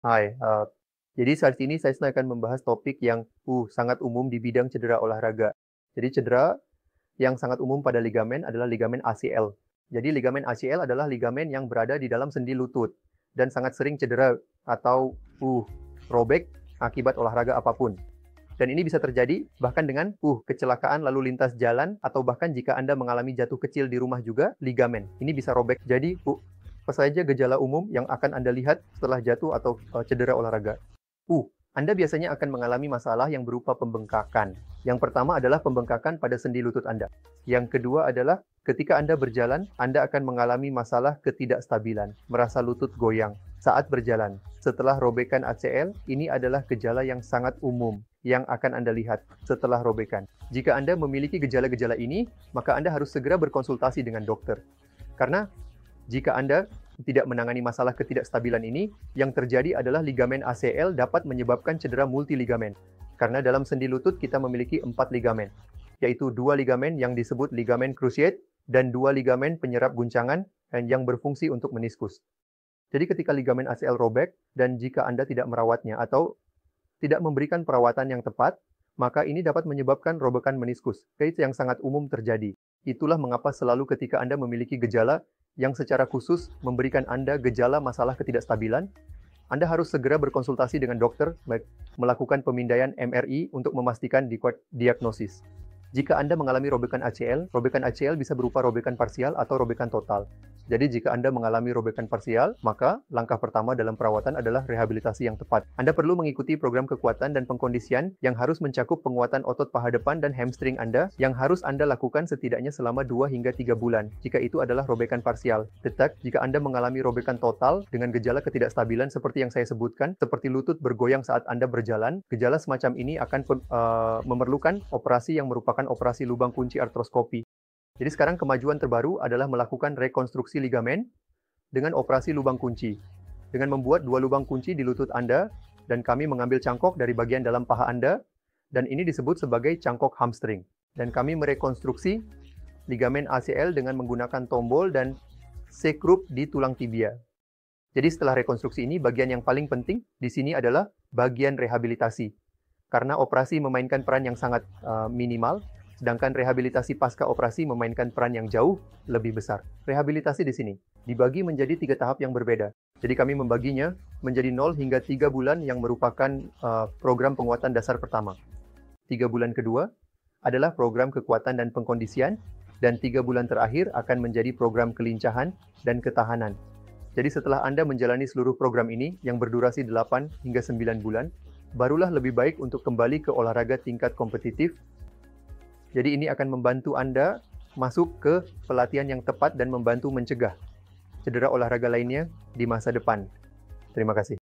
Hai, jadi saat ini saya sedang akan membahas topik yang sangat umum di bidang cedera olahraga. Jadi cedera yang sangat umum pada ligamen adalah ligamen ACL. Jadi ligamen ACL adalah ligamen yang berada di dalam sendi lutut dan sangat sering cedera atau robek akibat olahraga apapun. Dan ini bisa terjadi bahkan dengan kecelakaan lalu lintas jalan atau bahkan jika Anda mengalami jatuh kecil di rumah juga, ligamen ini bisa robek. Jadi apa saja gejala umum yang akan Anda lihat setelah jatuh atau cedera olahraga? Anda biasanya akan mengalami masalah yang berupa pembengkakan. Yang pertama adalah pembengkakan pada sendi lutut Anda. Yang kedua adalah ketika Anda berjalan, Anda akan mengalami masalah ketidakstabilan, merasa lutut goyang saat berjalan. Setelah robekan ACL, ini adalah gejala yang sangat umum yang akan Anda lihat setelah robekan. Jika Anda memiliki gejala-gejala ini, maka Anda harus segera berkonsultasi dengan dokter. Karena jika Anda tidak menangani masalah ketidakstabilan ini, yang terjadi adalah ligamen ACL dapat menyebabkan cedera multiligamen. Karena dalam sendi lutut kita memiliki 4 ligamen, yaitu 2 ligamen yang disebut ligamen cruciate dan 2 ligamen penyerap guncangan yang berfungsi untuk meniskus. Jadi ketika ligamen ACL robek dan jika Anda tidak merawatnya atau tidak memberikan perawatan yang tepat, maka ini dapat menyebabkan robekan meniskus, yang sangat umum terjadi. Itulah mengapa selalu ketika Anda memiliki gejala yang secara khusus memberikan Anda gejala masalah ketidakstabilan, Anda harus segera berkonsultasi dengan dokter, melakukan pemindaian MRI untuk memastikan diagnosis. Jika Anda mengalami robekan ACL bisa berupa robekan parsial atau robekan total. Jadi jika Anda mengalami robekan parsial, maka langkah pertama dalam perawatan adalah rehabilitasi yang tepat. Anda perlu mengikuti program kekuatan dan pengkondisian yang harus mencakup penguatan otot paha depan dan hamstring Anda yang harus Anda lakukan setidaknya selama 2 hingga 3 bulan jika itu adalah robekan parsial. Jika Anda mengalami robekan total dengan gejala ketidakstabilan seperti yang saya sebutkan, seperti lutut bergoyang saat Anda berjalan, gejala semacam ini akan memerlukan operasi yang merupakan operasi lubang kunci artroskopi. Jadi sekarang kemajuan terbaru adalah melakukan rekonstruksi ligamen dengan operasi lubang kunci. Dengan membuat 2 lubang kunci di lutut Anda, dan kami mengambil cangkok dari bagian dalam paha Anda, dan ini disebut sebagai cangkok hamstring. Dan kami merekonstruksi ligamen ACL dengan menggunakan tombol dan C-groove di tulang tibia. Jadi setelah rekonstruksi ini, bagian yang paling penting di sini adalah bagian rehabilitasi. Karena operasi memainkan peran yang sangat minimal, sedangkan rehabilitasi pasca operasi memainkan peran yang jauh lebih besar. Rehabilitasi di sini dibagi menjadi 3 tahap yang berbeda. Jadi kami membaginya menjadi 0 hingga 3 bulan yang merupakan program penguatan dasar pertama. 3 bulan kedua adalah program kekuatan dan pengkondisian, dan 3 bulan terakhir akan menjadi program kelincahan dan ketahanan. Jadi setelah Anda menjalani seluruh program ini yang berdurasi 8 hingga 9 bulan, barulah lebih baik untuk kembali ke olahraga tingkat kompetitif. Jadi ini akan membantu Anda masuk ke pelatihan yang tepat dan membantu mencegah cedera olahraga lainnya di masa depan. Terima kasih.